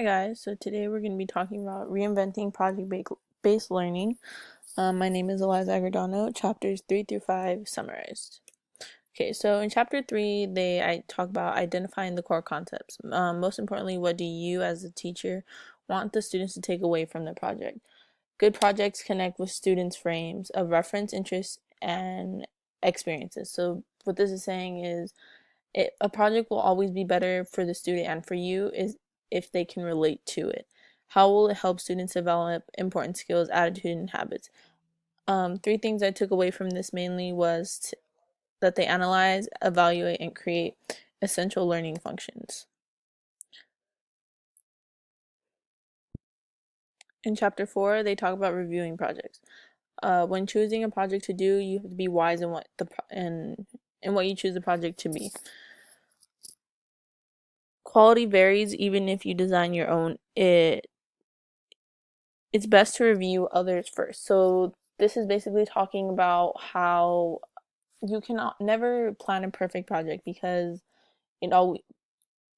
Hi guys, so today we're going to be talking about reinventing project-based learning. My name is Eliza Agredano, chapters 3 through 5 summarized. Okay, so in chapter 3, I talk about identifying the core concepts. Most importantly, what do you as a teacher want the students to take away from the project? Good projects connect with students' frames of reference, interests, and experiences. So what this is saying is a project will always be better for the student and for you is if they can relate to it. How will it help students develop important skills, attitude, and habits? Three things I took away from this mainly was that they analyze, evaluate, and create essential learning functions. In chapter 4, they talk about reviewing projects. When choosing a project to do, you have to be wise in what you choose the project to be. Quality varies even if you design your own. It's best to review others first. So this is basically talking about how you cannot never plan a perfect project because it all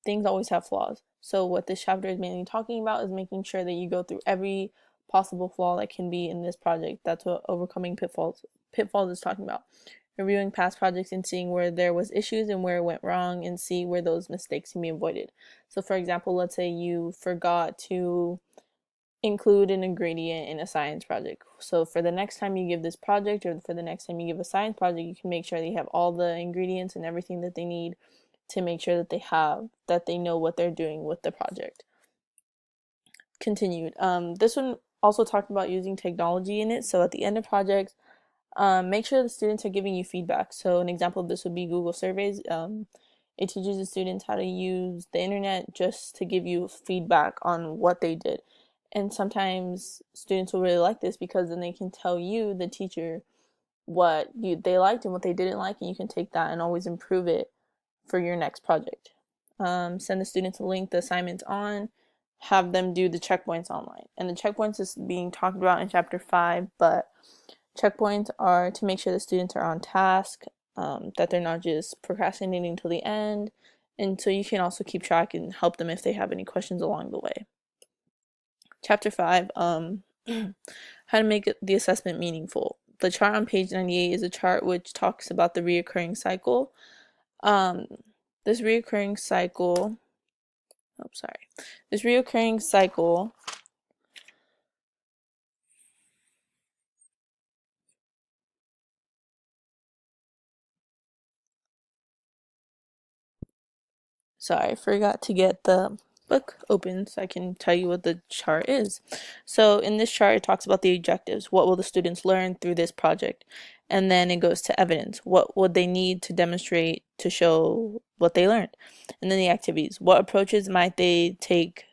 things always have flaws. So what this chapter is mainly talking about is making sure that you go through every possible flaw that can be in this project. That's what overcoming pitfalls is talking about. Reviewing past projects and seeing where there was issues and where it went wrong and see where those mistakes can be avoided. So for example, let's say you forgot to include an ingredient in a science project. So for the next time you give this project or for the next time you give a science project, you can make sure they have all the ingredients and everything that they need to make sure that they know what they're doing with the project. Continued. This one also talked about using technology in it. So at the end of projects, make sure the students are giving you feedback. So an example of this would be Google surveys. It teaches the students how to use the internet just to give you feedback on what they did. And sometimes students will really like this because then they can tell you, the teacher, they liked and what they didn't like, and you can take that and always improve it for your next project. Send the students a link the assignments on, have them do the checkpoints online. And the checkpoints is being talked about in chapter 5, but checkpoints are to make sure the students are on task, that they're not just procrastinating until the end, and so you can also keep track and help them if they have any questions along the way. Chapter 5, how to make the assessment meaningful. The chart on page 98 is a chart which talks about the reoccurring cycle. Um, this reoccurring cycle, oh, sorry. This reoccurring cycle Sorry, I forgot to get the book open so I can tell you what the chart is. So in this chart, it talks about the objectives. What will the students learn through this project? And then it goes to evidence. What would they need to demonstrate to show what they learned? And then the activities. What approaches might they take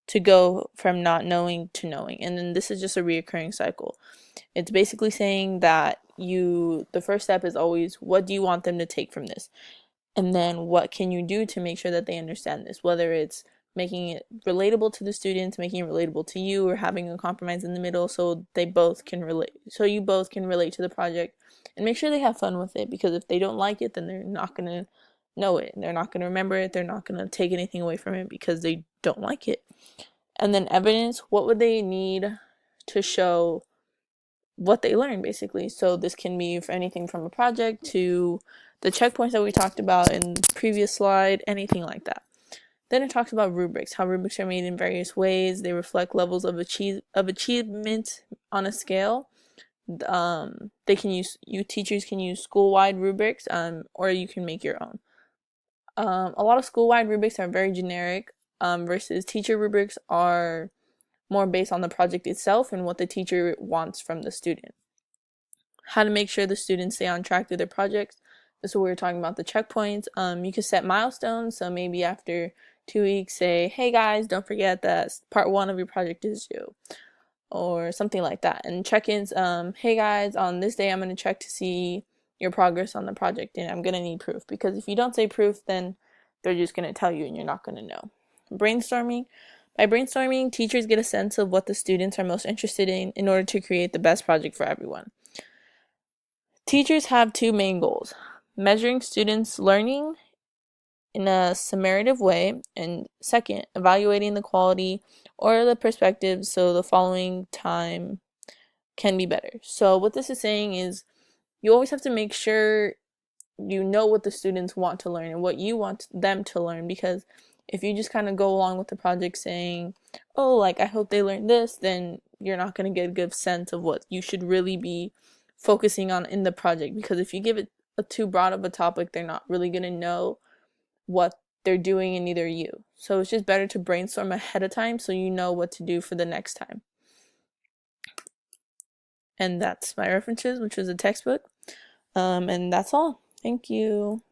to go from not knowing to knowing? And then this is just a reoccurring cycle. It's basically saying that the first step is always, what do you want them to take from this? And then what can you do to make sure that they understand this, whether it's making it relatable to the students, making it relatable to you, or having a compromise in the middle so you both can relate to the project, and make sure they have fun with it, because if they don't like it, then they're not going to know it, they're not going to remember it, they're not going to take anything away from it because they don't like it. And then evidence, what would they need to show what they learned, basically. So this can be for anything from a project to the checkpoints that we talked about in the previous slide, anything like that. Then it talks about rubrics, how rubrics are made in various ways. They reflect levels of achievement on a scale. Teachers can use school-wide rubrics, or you can make your own. A lot of school-wide rubrics are very generic, versus teacher rubrics are more based on the project itself and what the teacher wants from the student. How to make sure the students stay on track through their projects. This is what we were talking about, the checkpoints. You can set milestones. So maybe after 2 weeks, say, hey guys, don't forget that part 1 of your project is due, or something like that. And check-ins, hey guys, on this day I'm going to check to see your progress on the project, and I'm going to need proof, because if you don't say proof, then they're just going to tell you and you're not going to know. Brainstorming. By brainstorming, teachers get a sense of what the students are most interested in order to create the best project for everyone. Teachers have 2 main goals: measuring students' learning in a summative way. And second, evaluating the quality or the perspective so the following time can be better. So what this is saying is you always have to make sure you know what the students want to learn and what you want them to learn, because if you just kind of go along with the project saying, oh, like I hope they learn this, then you're not going to get a good sense of what you should really be focusing on in the project, because if you give it a too broad of a topic, they're not really going to know what they're doing, and neither you. So it's just better to brainstorm ahead of time so you know what to do for the next time. And that's my references, which was a textbook. And that's all. Thank you.